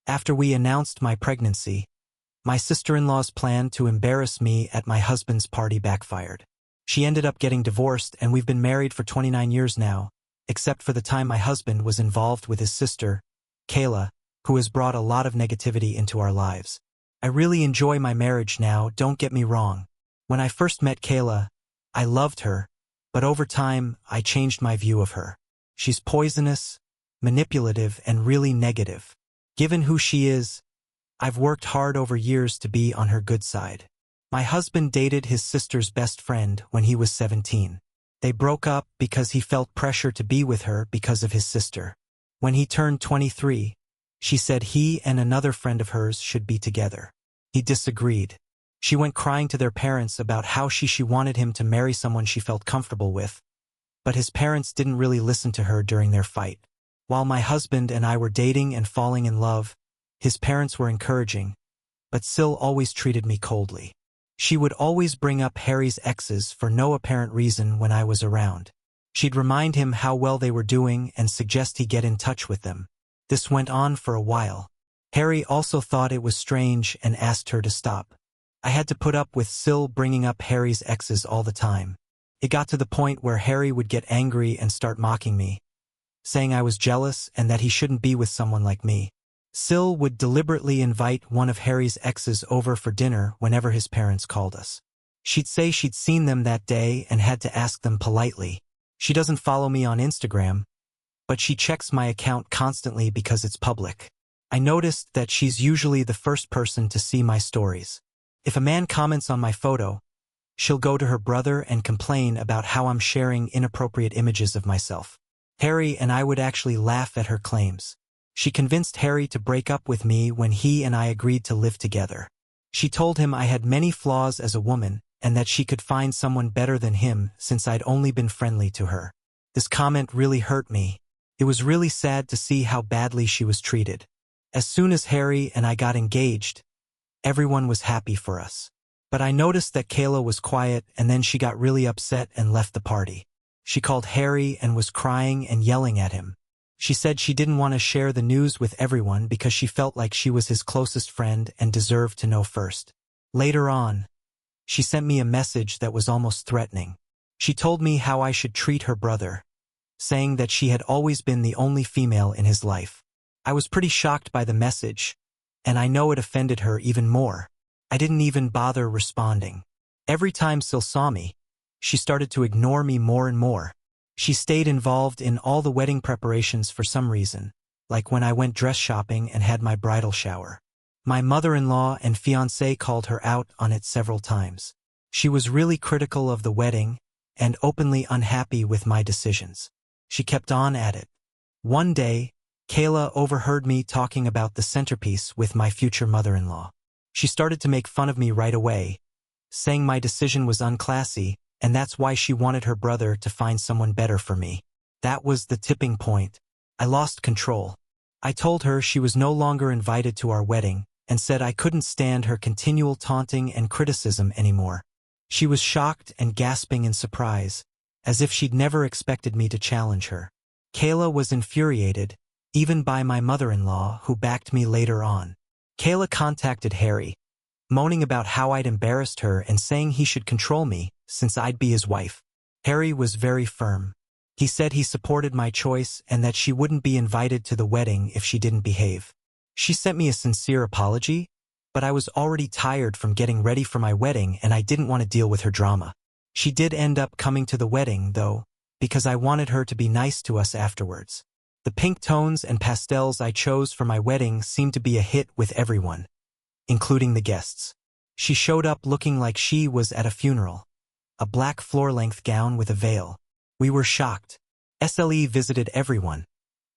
After we announced my pregnancy, my sister-in-law's plan to embarrass me at my husband's party backfired. She ended up getting divorced, and we've been married for 29 years now, except for the time my husband was involved with his sister, Kayla, who has brought a lot of negativity into our lives. I really enjoy my marriage now, don't get me wrong. When I first met Kayla, I loved her, but over time, I changed my view of her. She's poisonous, manipulative, and really negative. Given who she is, I've worked hard over years to be on her good side. My husband dated his sister's best friend when he was 17. They broke up because he felt pressure to be with her because of his sister. When he turned 23, she said he and another friend of hers should be together. He disagreed. She went crying to their parents about how she wanted him to marry someone she felt comfortable with, but his parents didn't really listen to her during their fight. While my husband and I were dating and falling in love, his parents were encouraging, but Sil always treated me coldly. She would always bring up Harry's exes for no apparent reason when I was around. She'd remind him how well they were doing and suggest he get in touch with them. This went on for a while. Harry also thought it was strange and asked her to stop. I had to put up with Sil bringing up Harry's exes all the time. It got to the point where Harry would get angry and start mocking me, saying I was jealous and that he shouldn't be with someone like me. Sil would deliberately invite one of Harry's exes over for dinner whenever his parents called us. She'd say she'd seen them that day and had to ask them politely. She doesn't follow me on Instagram, but she checks my account constantly because it's public. I noticed that she's usually the first person to see my stories. If a man comments on my photo, she'll go to her brother and complain about how I'm sharing inappropriate images of myself. Harry and I would actually laugh at her claims. She convinced Harry to break up with me when he and I agreed to live together. She told him I had many flaws as a woman and that she could find someone better than him since I'd only been friendly to her. This comment really hurt me. It was really sad to see how badly she was treated. As soon as Harry and I got engaged, everyone was happy for us. But I noticed that Kayla was quiet, and then she got really upset and left the party. She called Harry and was crying and yelling at him. She said she didn't want to share the news with everyone because she felt like she was his closest friend and deserved to know first. Later on, she sent me a message that was almost threatening. She told me how I should treat her brother, saying that she had always been the only female in his life. I was pretty shocked by the message, and I know it offended her even more. I didn't even bother responding. Every time Sil saw me, she started to ignore me more and more. She stayed involved in all the wedding preparations for some reason, like when I went dress shopping and had my bridal shower. My mother-in-law and fiancé called her out on it several times. She was really critical of the wedding and openly unhappy with my decisions. She kept on at it. One day, Kayla overheard me talking about the centerpiece with my future mother-in-law. She started to make fun of me right away, saying my decision was unclassy, and that's why she wanted her brother to find someone better for me. That was the tipping point. I lost control. I told her she was no longer invited to our wedding and said I couldn't stand her continual taunting and criticism anymore. She was shocked and gasping in surprise, as if she'd never expected me to challenge her. Kayla was infuriated, even by my mother-in-law, who backed me later on. Kayla contacted Harry, moaning about how I'd embarrassed her and saying he should control me since I'd be his wife. Harry was very firm. He said he supported my choice and that she wouldn't be invited to the wedding if she didn't behave. She sent me a sincere apology, but I was already tired from getting ready for my wedding and I didn't want to deal with her drama. She did end up coming to the wedding, though, because I wanted her to be nice to us afterwards. The pink tones and pastels I chose for my wedding seemed to be a hit with everyone, including the guests. She showed up looking like she was at a funeral, a black floor-length gown with a veil. We were shocked. SLE visited everyone,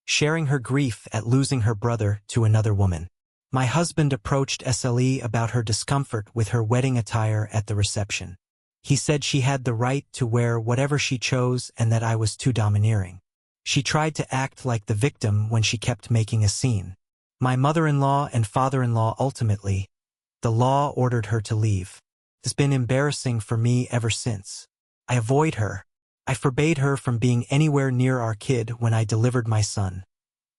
sharing her grief at losing her brother to another woman. My husband approached SLE about her discomfort with her wedding attire at the reception. He said she had the right to wear whatever she chose and that I was too domineering. She tried to act like the victim when she kept making a scene. My mother-in-law and father-in-law ultimately, the law ordered her to leave. It's been embarrassing for me ever since. I avoid her. I forbade her from being anywhere near our kid when I delivered my son,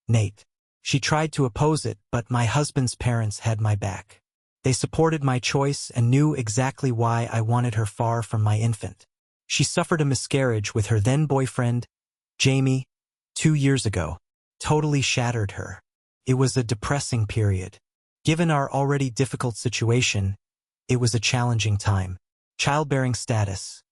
Nate. She tried to oppose it, but my husband's parents had my back. They supported my choice and knew exactly why I wanted her far from my infant. She suffered a miscarriage with her then-boyfriend, Jamie, 2 years ago. Totally shattered her. It was a depressing period. Given our already difficult situation, it was a challenging time. Childbearing status.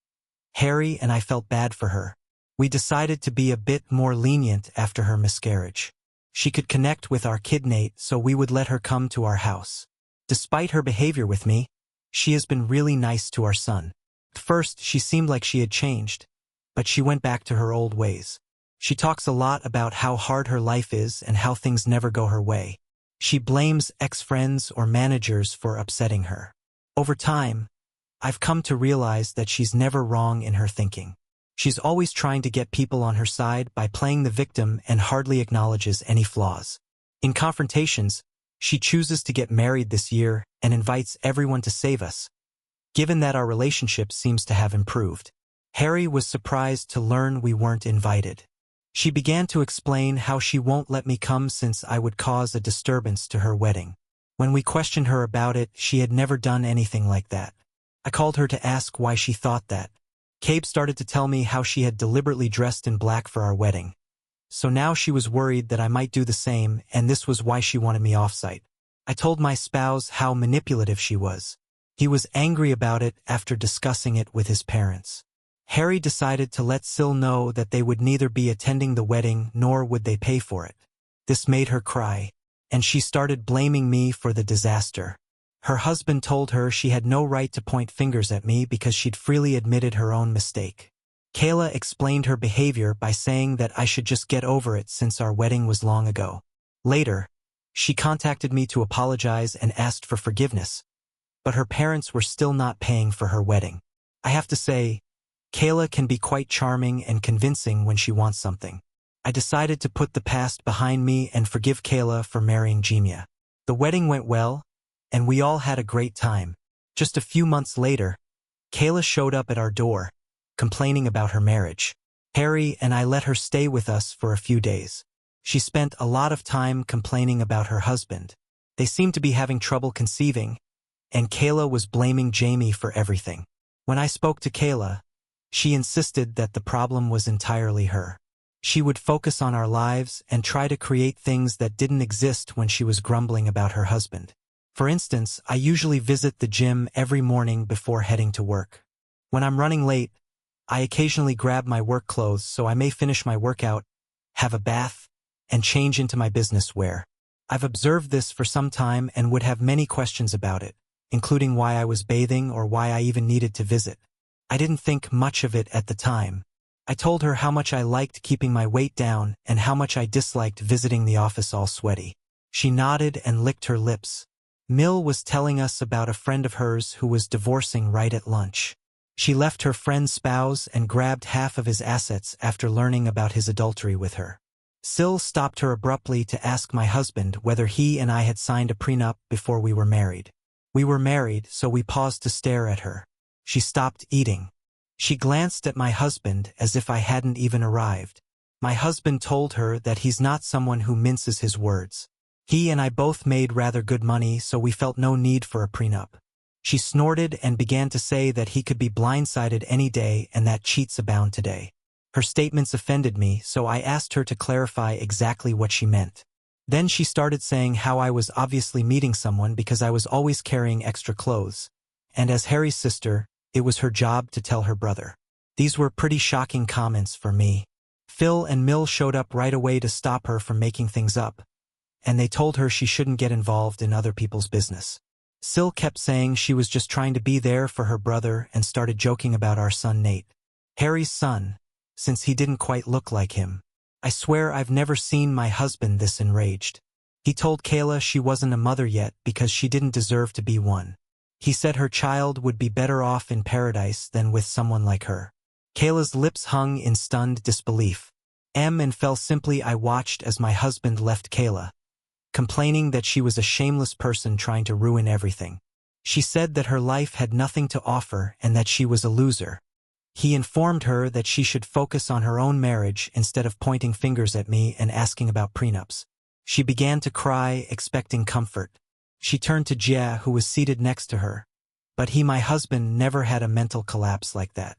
Harry and I felt bad for her. We decided to be a bit more lenient after her miscarriage. She could connect with our kidnate, so we would let her come to our house. Despite her behavior with me, she has been really nice to our son. At first, she seemed like she had changed, but she went back to her old ways. She talks a lot about how hard her life is and how things never go her way. She blames ex-friends or managers for upsetting her. Over time, I've come to realize that she's never wrong in her thinking. She's always trying to get people on her side by playing the victim and hardly acknowledges any flaws. In confrontations, she chooses to get married this year and invites everyone to save us, given that our relationship seems to have improved. Harry was surprised to learn we weren't invited. She began to explain how she won't let me come since I would cause a disturbance to her wedding. When we questioned her about it, she had never done anything like that. I called her to ask why she thought that. Cabe started to tell me how she had deliberately dressed in black for our wedding. So now she was worried that I might do the same, and this was why she wanted me off-site. I told my spouse how manipulative she was. He was angry about it after discussing it with his parents. Harry decided to let Sil know that they would neither be attending the wedding nor would they pay for it. This made her cry, and she started blaming me for the disaster. Her husband told her she had no right to point fingers at me because she'd freely admitted her own mistake. Kayla explained her behavior by saying that I should just get over it since our wedding was long ago. Later, she contacted me to apologize and asked for forgiveness, but her parents were still not paying for her wedding. I have to say, Kayla can be quite charming and convincing when she wants something. I decided to put the past behind me and forgive Kayla for marrying Jimia. The wedding went well, and we all had a great time. Just a few months later, Kayla showed up at our door, complaining about her marriage. Harry and I let her stay with us for a few days. She spent a lot of time complaining about her husband. They seemed to be having trouble conceiving, and Kayla was blaming Jamie for everything. When I spoke to Kayla, she insisted that the problem was entirely her. She would focus on our lives and try to create things that didn't exist when she was grumbling about her husband. For instance, I usually visit the gym every morning before heading to work. When I'm running late, I occasionally grab my work clothes so I may finish my workout, have a bath, and change into my business wear. I've observed this for some time and would have many questions about it, including why I was bathing or why I even needed to visit. I didn't think much of it at the time. I told her how much I liked keeping my weight down and how much I disliked visiting the office all sweaty. She nodded and licked her lips. Mill was telling us about a friend of hers who was divorcing right at lunch. She left her friend's spouse and grabbed half of his assets after learning about his adultery with her. Sil stopped her abruptly to ask my husband whether he and I had signed a prenup before we were married. We were married, so we paused to stare at her. She stopped eating. She glanced at my husband as if I hadn't even arrived. My husband told her that he's not someone who minces his words. He and I both made rather good money, so we felt no need for a prenup. She snorted and began to say that he could be blindsided any day and that cheats abound today. Her statements offended me, so I asked her to clarify exactly what she meant. Then she started saying how I was obviously meeting someone because I was always carrying extra clothes, and as Harry's sister, it was her job to tell her brother. These were pretty shocking comments for me. Phil and Mill showed up right away to stop her from making things up, and they told her she shouldn't get involved in other people's business. Sil kept saying she was just trying to be there for her brother and started joking about our son Nate. Harry's son, since he didn't quite look like him. I swear I've never seen my husband this enraged. He told Kayla she wasn't a mother yet because she didn't deserve to be one. He said her child would be better off in paradise than with someone like her. Kayla's lips hung in stunned disbelief. And fell simply. I watched as my husband left Kayla, complaining that she was a shameless person trying to ruin everything. She said that her life had nothing to offer and that she was a loser. He informed her that she should focus on her own marriage instead of pointing fingers at me and asking about prenups. She began to cry, expecting comfort. She turned to Jia, who was seated next to her. But he, my husband, never had a mental collapse like that.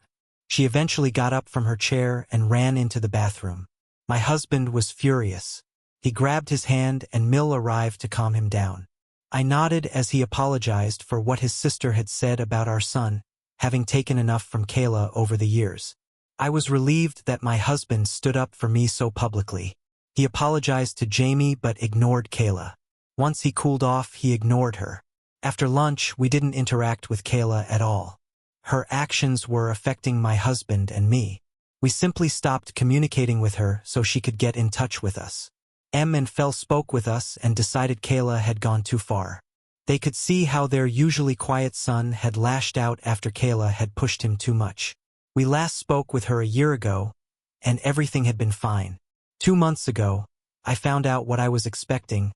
She eventually got up from her chair and ran into the bathroom. My husband was furious. He grabbed his hand and Mill arrived to calm him down. I nodded as he apologized for what his sister had said about our son, having taken enough from Kayla over the years. I was relieved that my husband stood up for me so publicly. He apologized to Jamie but ignored Kayla. Once he cooled off, he ignored her. After lunch, we didn't interact with Kayla at all. Her actions were affecting my husband and me. We simply stopped communicating with her so she could get in touch with us. Em and Fel spoke with us and decided Kayla had gone too far. They could see how their usually quiet son had lashed out after Kayla had pushed him too much. We last spoke with her a year ago, and everything had been fine. 2 months ago, I found out what I was expecting,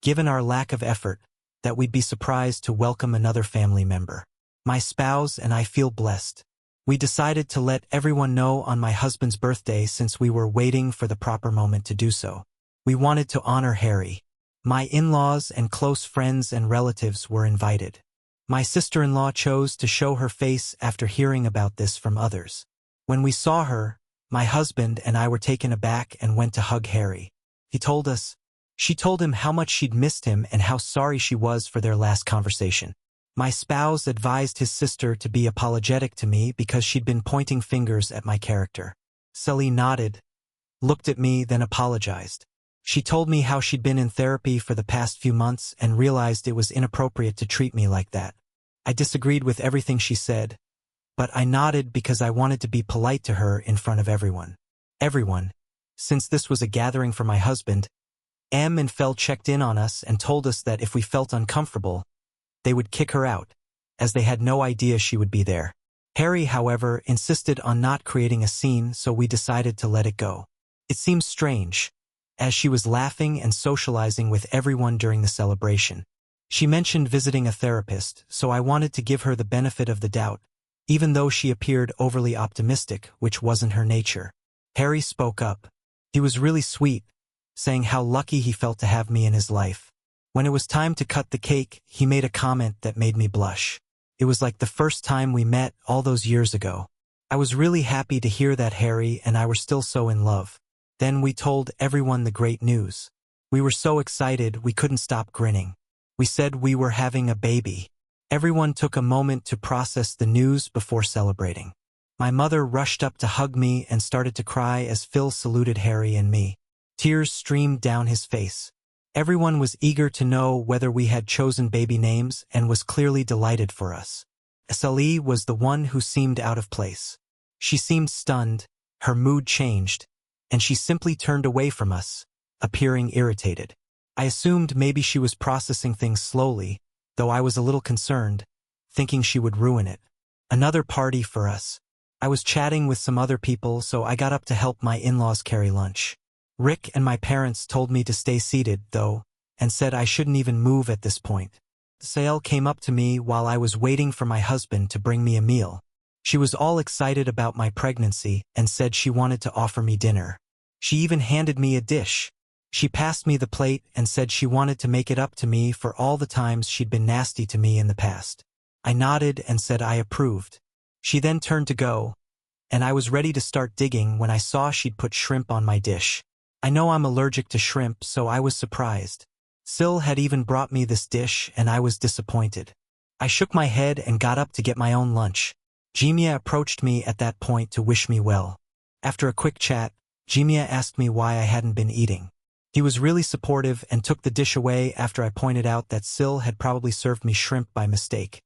given our lack of effort, that we'd be surprised to welcome another family member. My spouse and I feel blessed. We decided to let everyone know on my husband's birthday since we were waiting for the proper moment to do so. We wanted to honor Harry. My in-laws and close friends and relatives were invited. My sister-in-law chose to show her face after hearing about this from others. When we saw her, my husband and I were taken aback and went to hug Harry. She told him how much she'd missed him and how sorry she was for their last conversation. My spouse advised his sister to be apologetic to me because she'd been pointing fingers at my character. Sully nodded, looked at me, then apologized. She told me how she'd been in therapy for the past few months and realized it was inappropriate to treat me like that. I disagreed with everything she said, but I nodded because I wanted to be polite to her in front of everyone. Since this was a gathering for my husband, Em and Fel checked in on us and told us that if we felt uncomfortable, they would kick her out, as they had no idea she would be there. Harry, however, insisted on not creating a scene, so we decided to let it go. It seemed strange, as she was laughing and socializing with everyone during the celebration. She mentioned visiting a therapist, so I wanted to give her the benefit of the doubt, even though she appeared overly optimistic, which wasn't her nature. Harry spoke up. He was really sweet, saying how lucky he felt to have me in his life. When it was time to cut the cake, he made a comment that made me blush. It was like the first time we met all those years ago. I was really happy to hear that Harry and I were still so in love. Then we told everyone the great news. We were so excited we couldn't stop grinning. We said we were having a baby. Everyone took a moment to process the news before celebrating. My mother rushed up to hug me and started to cry as Phil saluted Harry and me. Tears streamed down his face. Everyone was eager to know whether we had chosen baby names and was clearly delighted for us. Sally was the one who seemed out of place. She seemed stunned, her mood changed, and she simply turned away from us, appearing irritated. I assumed maybe she was processing things slowly, though I was a little concerned, thinking she would ruin it. Another party for us. I was chatting with some other people, so I got up to help my in-laws carry lunch. Rick and my parents told me to stay seated, though, and said I shouldn't even move at this point. Sael came up to me while I was waiting for my husband to bring me a meal. She was all excited about my pregnancy and said she wanted to offer me dinner. She even handed me a dish. She passed me the plate and said she wanted to make it up to me for all the times she'd been nasty to me in the past. I nodded and said I approved. She then turned to go, and I was ready to start digging when I saw she'd put shrimp on my dish. I know I'm allergic to shrimp, so I was surprised. Sil had even brought me this dish, and I was disappointed. I shook my head and got up to get my own lunch. Jimia approached me at that point to wish me well. After a quick chat, Jimia asked me why I hadn't been eating. He was really supportive and took the dish away after I pointed out that Sil had probably served me shrimp by mistake,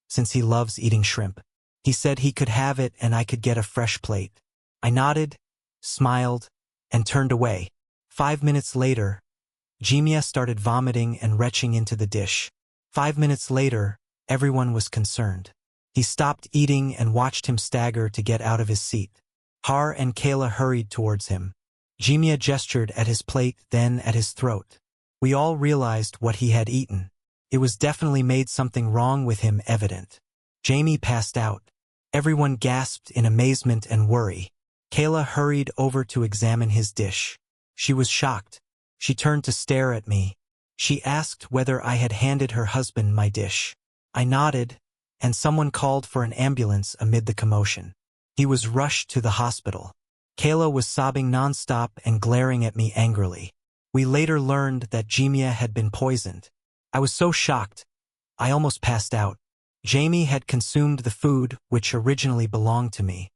since he loves eating shrimp. He said he could have it and I could get a fresh plate. I nodded, smiled, and turned away. 5 minutes later, Jimia started vomiting and retching into the dish. 5 minutes later, everyone was concerned. He stopped eating and watched him stagger to get out of his seat. Har and Kayla hurried towards him. Jimia gestured at his plate, then at his throat. We all realized what he had eaten. It was definitely made something wrong with him evident. Jamie passed out. Everyone gasped in amazement and worry. Kayla hurried over to examine his dish. She was shocked. She turned to stare at me. She asked whether I had handed her husband my dish. I nodded, and someone called for an ambulance amid the commotion. He was rushed to the hospital. Kayla was sobbing nonstop and glaring at me angrily. We later learned that Jimia had been poisoned. I was so shocked, I almost passed out. Jamie had consumed the food which originally belonged to me.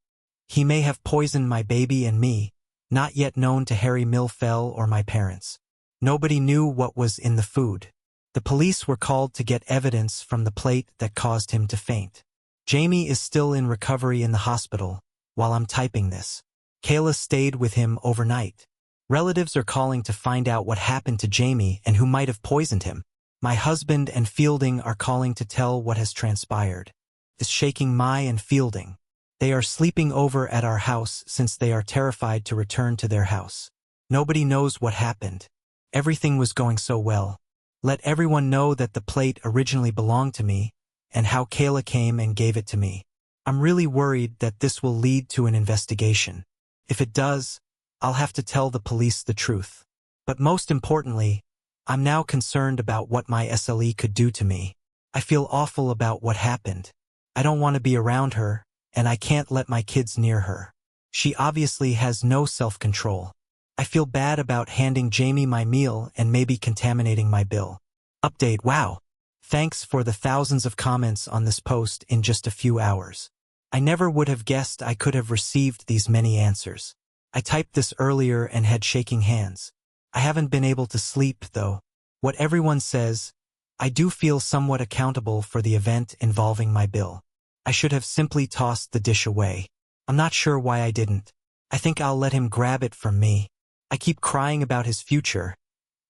He may have poisoned my baby and me, not yet known to Harry Millfell or my parents. Nobody knew what was in the food. The police were called to get evidence from the plate that caused him to faint. Jamie is still in recovery in the hospital while I'm typing this. Kayla stayed with him overnight. Relatives are calling to find out what happened to Jamie and who might have poisoned him. My husband and Fielding are calling to tell what has transpired. Is shaking Mai and Fielding. They are sleeping over at our house since they are terrified to return to their house. Nobody knows what happened. Everything was going so well. Let everyone know that the plate originally belonged to me and how Kayla came and gave it to me. I'm really worried that this will lead to an investigation. If it does, I'll have to tell the police the truth. But most importantly, I'm now concerned about what my SLE could do to me. I feel awful about what happened. I don't want to be around her, and I can't let my kids near her. She obviously has no self-control. I feel bad about handing Jamie my meal and maybe contaminating my bill. Update: wow. Thanks for the thousands of comments on this post in just a few hours. I never would have guessed I could have received these many answers. I typed this earlier and had shaking hands. I haven't been able to sleep, though. What everyone says, I do feel somewhat accountable for the event involving my bill. I should have simply tossed the dish away. I'm not sure why I didn't. I think I'll let him grab it from me. I keep crying about his future,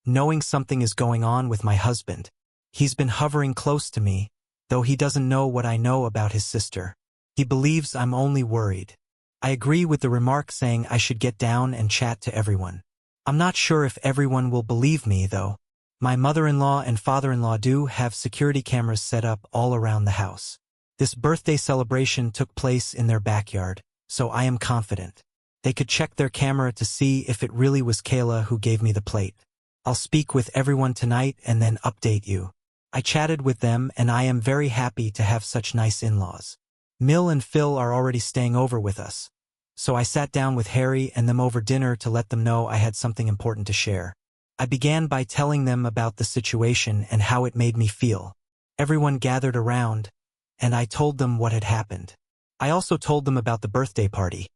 knowing something is going on with my husband. He's been hovering close to me, though he doesn't know what I know about his sister. He believes I'm only worried. I agree with the remark saying I should get down and chat to everyone. I'm not sure if everyone will believe me, though. My mother-in-law and father-in-law do have security cameras set up all around the house. This birthday celebration took place in their backyard, so I am confident. They could check their camera to see if it really was Kayla who gave me the plate. I'll speak with everyone tonight and then update you. I chatted with them and I am very happy to have such nice in-laws. Mill and Phil are already staying over with us, so I sat down with Harry and them over dinner to let them know I had something important to share. I began by telling them about the situation and how it made me feel. Everyone gathered around, and I told them what had happened. I also told them about the birthday party,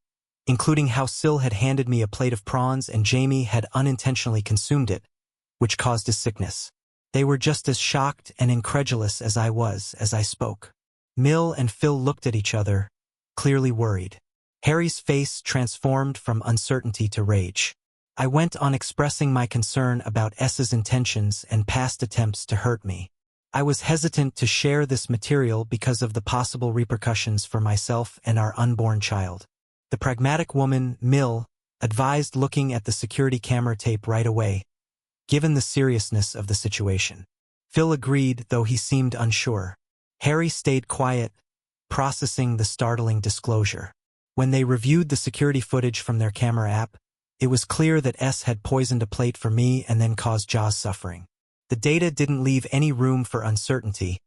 including how Sil had handed me a plate of prawns and Jamie had unintentionally consumed it, which caused his sickness. They were just as shocked and incredulous as I was as I spoke. Mill and Phil looked at each other, clearly worried. Harry's face transformed from uncertainty to rage. I went on expressing my concern about S's intentions and past attempts to hurt me. I was hesitant to share this material because of the possible repercussions for myself and our unborn child. The pragmatic woman, Mill, advised looking at the security camera tape right away, given the seriousness of the situation. Phil agreed, though he seemed unsure. Harry stayed quiet, processing the startling disclosure. When they reviewed the security footage from their camera app, it was clear that S had poisoned a plate for me and then caused Jaws suffering. The data didn't leave any room for uncertainty,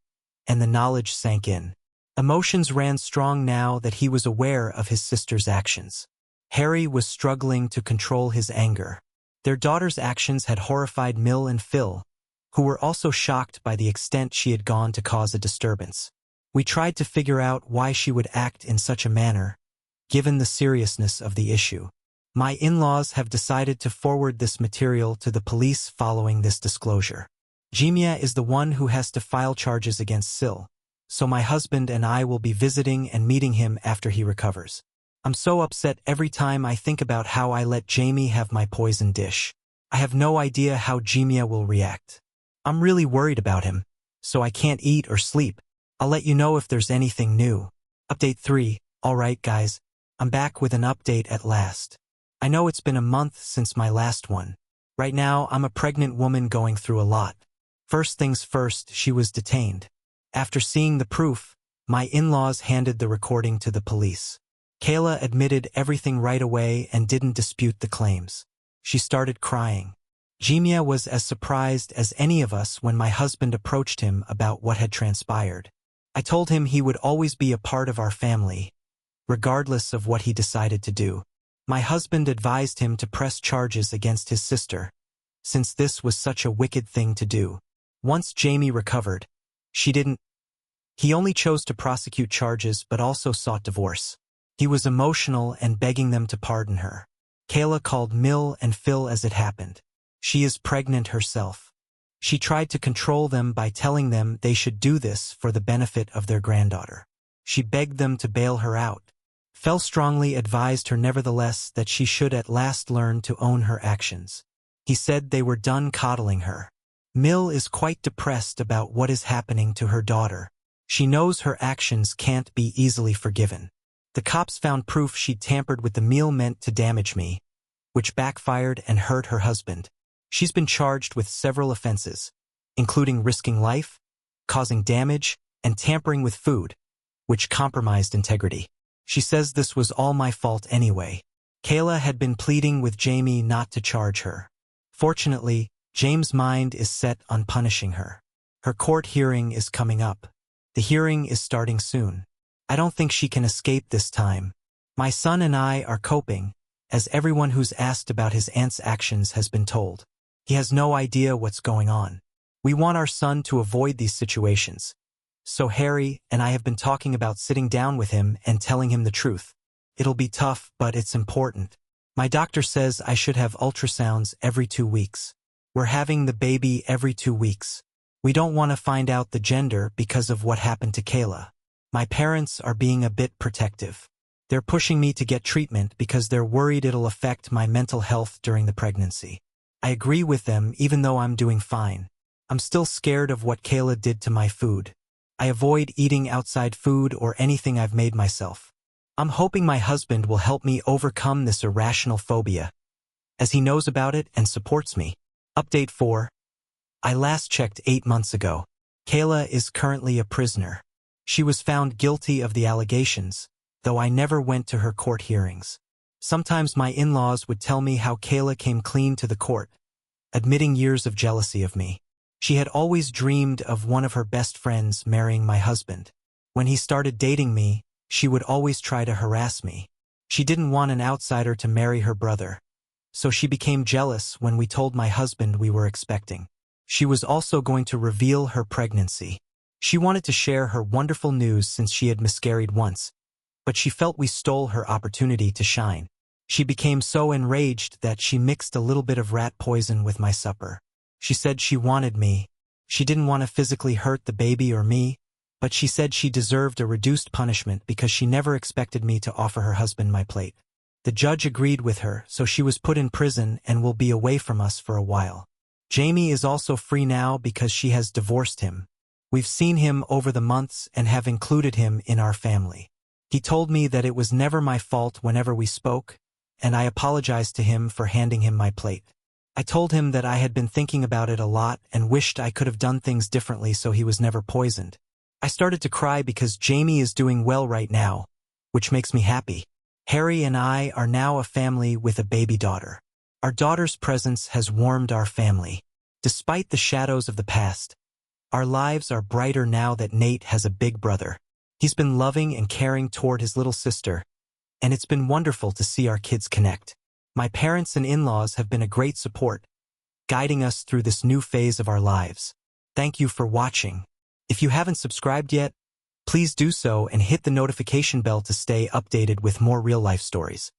and the knowledge sank in. Emotions ran strong now that he was aware of his sister's actions. Harry was struggling to control his anger. Their daughter's actions had horrified Mill and Phil, who were also shocked by the extent she had gone to cause a disturbance. We tried to figure out why she would act in such a manner, given the seriousness of the issue. My in-laws have decided to forward this material to the police following this disclosure. Jimia is the one who has to file charges against Sil, so my husband and I will be visiting and meeting him after he recovers. I'm so upset every time I think about how I let Jamie have my poison dish. I have no idea how Jimia will react. I'm really worried about him, so I can't eat or sleep. I'll let you know if there's anything new. Update 3. Alright guys, I'm back with an update at last. I know it's been a month since my last one. Right now, I'm a pregnant woman going through a lot. First things first, she was detained. After seeing the proof, my in-laws handed the recording to the police. Kayla admitted everything right away and didn't dispute the claims. She started crying. Jimia was as surprised as any of us when my husband approached him about what had transpired. I told him he would always be a part of our family, regardless of what he decided to do. My husband advised him to press charges against his sister, since this was such a wicked thing to do. Once Jamie recovered, he only chose to prosecute charges but also sought divorce. He was emotional and begging them to pardon her. Kayla called Mill and Phil as it happened. She is pregnant herself. She tried to control them by telling them they should do this for the benefit of their granddaughter. She begged them to bail her out. Phil strongly advised her nevertheless that she should at last learn to own her actions. He said they were done coddling her. Mill is quite depressed about what is happening to her daughter. She knows her actions can't be easily forgiven. The cops found proof she'd tampered with the meal meant to damage me, which backfired and hurt her husband. She's been charged with several offenses, including risking life, causing damage, and tampering with food, which compromised integrity. She says this was all my fault anyway. Kayla had been pleading with Jamie not to charge her. Fortunately, James' mind is set on punishing her. Her court hearing is coming up. The hearing is starting soon. I don't think she can escape this time. My son and I are coping, as everyone who's asked about his aunt's actions has been told. He has no idea what's going on. We want our son to avoid these situations. So Harry and I have been talking about sitting down with him and telling him the truth. It'll be tough, but it's important. My doctor says I should have ultrasounds every 2 weeks. We're having the baby every 2 weeks. We don't want to find out the gender because of what happened to Kayla. My parents are being a bit protective. They're pushing me to get treatment because they're worried it'll affect my mental health during the pregnancy. I agree with them even though I'm doing fine. I'm still scared of what Kayla did to my food. I avoid eating outside food or anything I've made myself. I'm hoping my husband will help me overcome this irrational phobia, as he knows about it and supports me. Update 4. I last checked 8 months ago. Kayla is currently a prisoner. She was found guilty of the allegations, though I never went to her court hearings. Sometimes my in-laws would tell me how Kayla came clean to the court, admitting years of jealousy of me. She had always dreamed of one of her best friends marrying my husband. When he started dating me, she would always try to harass me. She didn't want an outsider to marry her brother, so she became jealous when we told my husband we were expecting. She was also going to reveal her pregnancy. She wanted to share her wonderful news since she had miscarried once, but she felt we stole her opportunity to shine. She became so enraged that she mixed a little bit of rat poison with my supper. She said she wanted me. She didn't want to physically hurt the baby or me, but she said she deserved a reduced punishment because she never expected me to offer her husband my plate. The judge agreed with her, so she was put in prison and will be away from us for a while. Jamie is also free now because she has divorced him. We've seen him over the months and have included him in our family. He told me that it was never my fault whenever we spoke, and I apologized to him for handing him my plate. I told him that I had been thinking about it a lot and wished I could have done things differently so he was never poisoned. I started to cry because Jamie is doing well right now, which makes me happy. Harry and I are now a family with a baby daughter. Our daughter's presence has warmed our family. Despite the shadows of the past, our lives are brighter now that Nate has a big brother. He's been loving and caring toward his little sister, and it's been wonderful to see our kids connect. My parents and in-laws have been a great support, guiding us through this new phase of our lives. Thank you for watching. If you haven't subscribed yet, please do so and hit the notification bell to stay updated with more real-life stories.